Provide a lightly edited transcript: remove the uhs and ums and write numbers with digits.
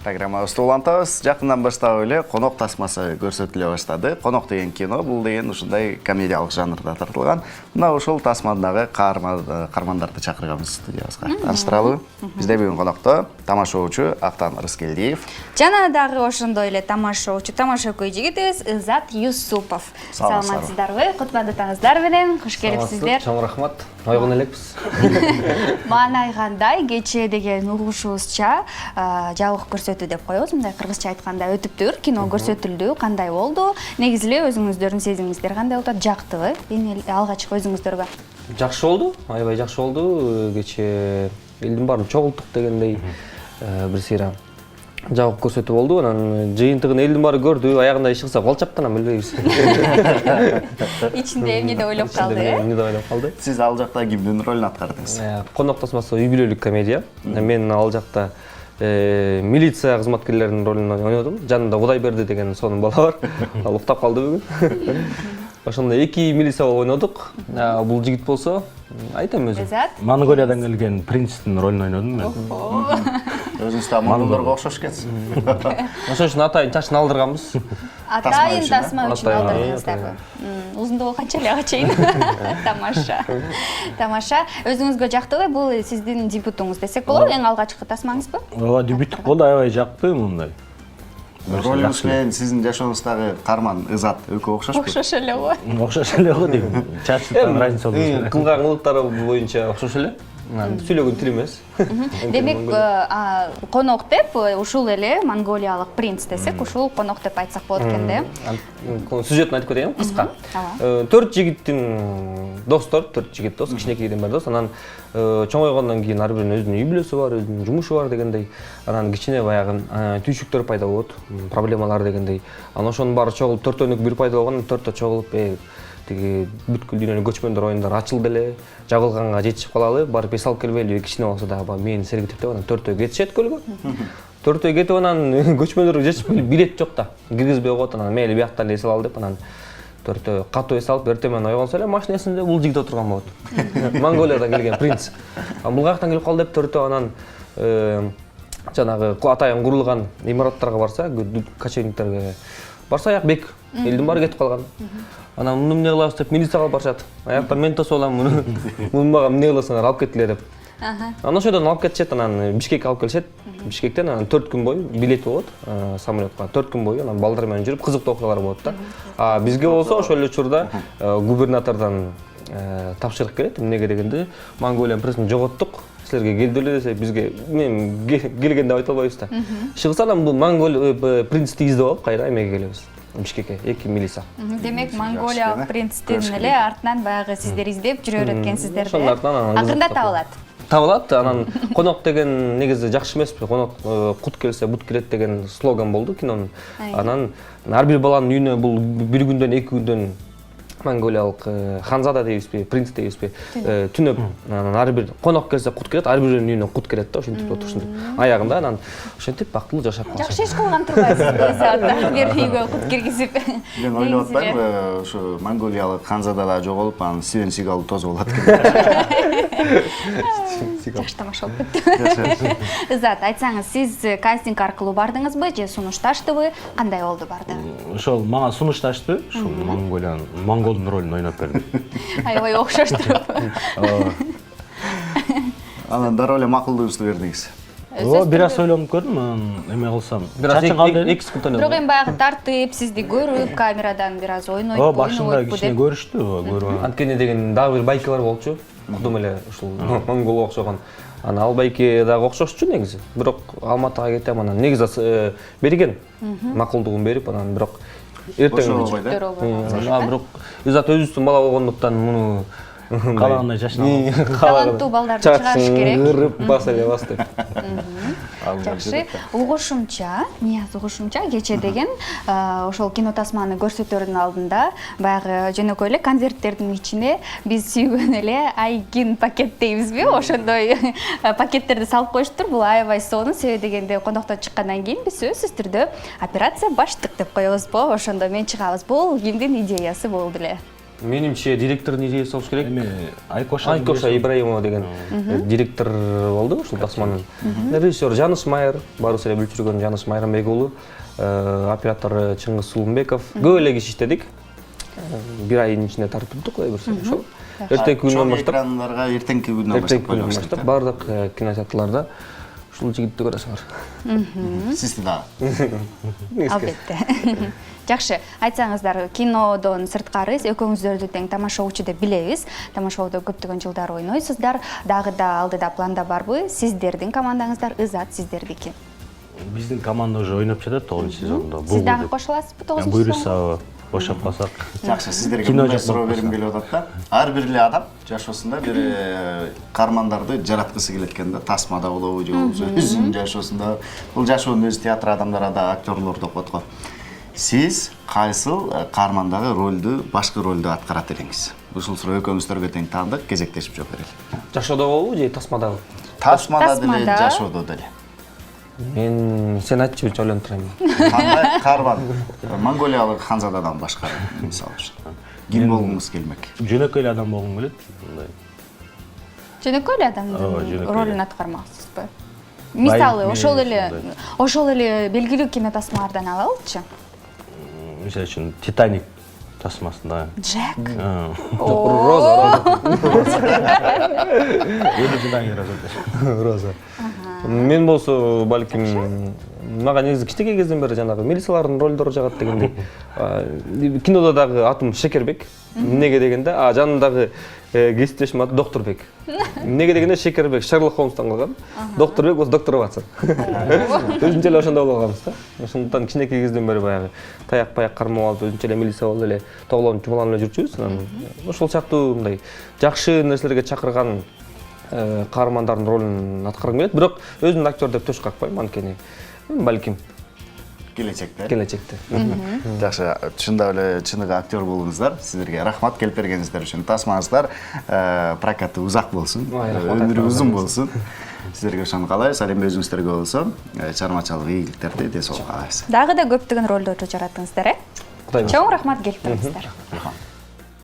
Программабызды улантабыз. Жакындан баштап эле конок тасмасы көрсөтүлө баштады. Конок деген кино бул деген ушундай комедиялык жанрда тартылган. Мына ушул тасмадагы каармандарды чакырганбыз студиябызга. Тааныштыралыбы? Бизде бүгүн конокто тамашоочу Актан Рыскелдиев. Жана дагы ошондой эле тамашоочу, тамашакөй жигитибиз Изат Юсупов. Саламатсыздарбы? Кутмандытаңыздар менен. Кош келипсиздер. Чоң рахмат. Ойгон элекпиз. Мана айгандай кечээ деген угушубузча жабык көрсөтүү деп коебуз. Мындай кыргызча айтканда өтүптүр. Кино көрсөтүлдү. Кандай болду? Негизи эле өзүңүздөрдүн сезимиңиздер кандай болду? Жактыбы? Эң алгачкы өзүңүздөргө. Жакшы болду. Аябай жакшы болду. Кечээ элдин баарын чогулттук дегендей бир сыйра жабык көрсөтүү болду. Анан жыйынтыгын элдин баары көрдү. Аягында иш кылса кол чапканам билбейбиз. Ичинде эмне деп ойлоп калды, Эмне деп ойлоп калды? Сиз ал жакта кимдин ролун аткардыңыз? Конок тасмасы үй бүлөлүк комедия. Мен ал жакта милиция кызматкерлеринин ролун ойнодум. Жанында Кудайберди деген сонун бала бар. Ал уктап калды бүгүн. Ошондо эки милиция болуп ойнодук. Бул жигит болсо, айтам өзүм. Монголиядан келген принцтин ролун ойнодум мен. Өзүңүз да монголдорго окшош экенсиз. Ошон үчүн атайын чачын алдырганбыз. Атайын тасма үчүн алдырдыңыздарбы? Узундугу канча эле ага чейин? Тамаша. Тамаша. Өзүңүзгө жактыбы? Бул сиздин дебютуңуз десек болобу? Эң алгачкы тасмаңызбы? Ооба, дебюттук болду, аябай жакты мындай. Ролуңуз менен сиздин жашооңуздагы карман Изат экөө окшошпу? Окшош эле го. Окшош эле го дейм. Чачтан разница болду. Кылган кылыктары боюнча окшош эле. Сүйлөгөн тил эмес. Демек, конок деп ушул эле монголиялык принц десек, ушул конок деп айтсак болот экен да. Сюжетин айтып кетейин кыска. 4 жигиттин достор, 4 жигит дос, кичинекейден бери дос. Анан чоңойгондон кийин ар биринин өзүнүн үй бүлөсү бар, өзүнүн жумушу бар дегендей. Анан кичине баягы түйшүктөр пайда болот, проблемалар дегендей. Анан ошонун баары чогулуп 4-өнүк бир пайда болгон, 4 чогулуп тиги бүткүл дүйнөнүн көчмөндөр оюндары ачылды эле, жабылганга жетишип калалы, барып эс алып келбейли, кичине болсо дагы мени сергитип деп анан 4 кетишет көлгө. 4 кетип анан көчмөндөргө жетишип билет жок да, киргизбей коет. Анан мейли бияктан эс алалы деп анан 4 катуу эс алып эртең менен ойгонсо эле машинесинде бул жигит отурган болот. Монголиядан келген принц. Бул каяктан келип калды деп 4 анан жанагы атайын курулган имараттарга барса, кочевниктерге барса аяк бек, элдин баары кетип калган. Анан муну эмне кылабыз деп милицияга барышат. Аяктан мен тосуп алам, муну мага эмне кыласыңар, алып кеткиле деп. Анан ошодон алып кетишет, анан Бишкекке алып келишет. Бишкектен анан 4 күн бою билети болот самолетко. 4 күн бою анан балдар менен жүрүп кызыктуу окуялар болот да. Бизге болсо ошол эле учурда губернатордон тапшырык келет. Эмнеге дегенде, Монголиянын принцин жоготтук. Силерге келди эле десе, бизге мен келген деп айта албайбыз да. Чыгса анан бул монгол принцти издеп алып кайра эмеге келебиз. Бишкекке, эки милиция. Демек, Монголия принцтин эле артынан баягы сиздер издеп жүрөр экенсиздер да. Акырында табылат. Табылат. Анан конок деген негизи жакшы эмеспи? Конок кут келсе бут келет деген слоган болду кинонун. Анан ар бир баланын үйүнө бул бир күндөн, 2 күндөн монголиялык ханзада дейбизби, принц дейбизби, түнөп, анан ар бир конок келсе кут келет, ар биринин үйүнө кут келет да, ошентип отурушунтип. Аягында анан ошентип бактылуу жашап калышат. Жакшы иш кылган турбайсызбы Изат? Бир үйгө кут киргизип. Мен ойлоп атпаймынбы, ушу монголиялык ханзада да жоголуп, анан Стивен Сигал тосуп алат экен. Жакшы тамаша болуп кетти. Изат, айтсаңыз, сиз кастинг аркылуу бардыңызбы же сунушташтыбы? Кандай болду барды? Ошол мага сунушташты, ушул монголдун ролун ойноп бердим. Аябай окшош туруп. Анан дароо эле макулдугуңузду бердиңиз. Ооба, бир аз ойлонуп көрдүм, анан эме кылсам. Чачын калды, 2 секунд ойнодум. Бирок эми баягы тартып, сизди көрүп, камерадан бир аз ойнойтпу. Ооба, башында кичине көрүштү, көрүп. Анткени деген дагы бир байке бар болчу. Кудум эле ушул монголго окшогон. Анан ал байке дагы окшошчу негизи. Бирок Алматыга кетем, анан негизи берген. Макулдугун берип, анан бирок эртең бирок Изат өзүбүздүн бала болгондуктан муну калагандай жашына. Таланттуу балдарды чыгарыш керек. Кырып бас эле бас деп. Жакшы. Угушумча, Нияз угушумча кечээ деген ошол кино тасманы көрсөтөрдүн алдында баягы жөнөкөй эле конверттердин ичине биз сүйгөн эле айкин пакет дейбизби? Ошондой пакеттерди салып коюштур. Бул аябай сонун, себеби дегенде коноктон чыккандан кийин биз сөзсүз түрдө операция баштык деп коебузбу? Ошондо мен чыгабыз. Бул кимдин идеясы болду эле? Менимче директордун идеясы болуш керек. Эми Айкоша Ибраимова деген директор болду ушул тасманын. Режиссер Жаныс Майер, баарыбыз эле билип жүргөн Жаныс Майрамбек уулу, оператор Чыңгыз Сулумбеков. Көп эле киши иштедик. Бир айдын ичинде тартылдык кудай берсе ошол. Эртеңки күнүнөн баштап, экрандарга эртеңки күнүнөн баштап бардык кинотеатрларда ушул жигитти көрөсүңөр. Сизди дагы. Албетте. Жакшы, айтсаңыздар, кинодон сырткары экөөңүздөрдү тең тамашачы деп билебиз. Тамашоодо көптөгөн жылдар ойнойсуздар. Дагы да алдыда планда барбы? Сиздердин командаңыздар Ызат сиздердики. Биздин команда уже ойноп жатат 9-сезондо. Сиз дагы кошуласызбы 9-сезонго? Буйруса бошоп калсак. Жакшы, сиздерге мындай суроо бергим келип атат да. Ар бир эле адам жашоосунда бир каармандарды жараткысы келет экен да. Тасмада болобу же болбосо өзүнүн жашоосунда. Бул жашоонун өзү театр адамдары да, актерлор да коет го. Сиз кайсыл каармандагы ролду, башкы ролду аткарат элеңиз? Ушул суроо экөөбүздөргө тең таандык, кезектешип жооп берели. Жашоодо болобу же тасмадабы? Тасмада деле, жашоодо деле. Мен сен айтчы деп ойлонуп турайм. Кандай каарман? Монголиялык ханзададан башка мисалы үчүн. Ким болгуңуз келмек? Жөнөкөй эле адам болгум келет. Мындай. Жөнөкөй эле адамдын ролун аткармаксызбы? Мисалы, ошол эле белгилүү кинотасмалардан алалычы. Мисалы үчүн Титаник тасмасында. Джек. Роза. Роза. Мен болсо балким мага негизи кичинекей кезден бери жанагы милициялардын ролдору жагат дегендей. Кинодо дагы атым Шекербек. Эмнеге дегенде, жанындагы кесиптешим аты Докторбек. Эмнеге дегенде Шекербек Шерлок Холмстон калган. Докторбек болсо доктор Ватсон. Өзүнчө эле ошондой болуп калганбыз да. Ошондуктан кичинекей кезден бери баягы таяк-паяк кармап алып, өзүнчө эле милиция болуп эле тоглонуп жумаланып эле жүрчүбүз. Ошол сыяктуу мындай жакшы нерселерге чакырган каармандардын ролун аткаргым келет, бирок өзүмдү актер деп төш какпайм, анткени балким келечекте. Жакшы, чындап эле чыныгы актер болуңуздар. Сиздерге рахмат келип бергениңиздер үчүн. Тасмаңыздар прокаты узак болсун, өмүрү узун болсун. Сиздерге ошону каалайбыз. Ал эми өзүңүздөргө болсо чыгармачылык ийгиликтерди ден соолук каалайбыз. Дагы да көптөгөн ролдорду жараттыңыздар, Кудай чоң рахмат келип турыңуздар.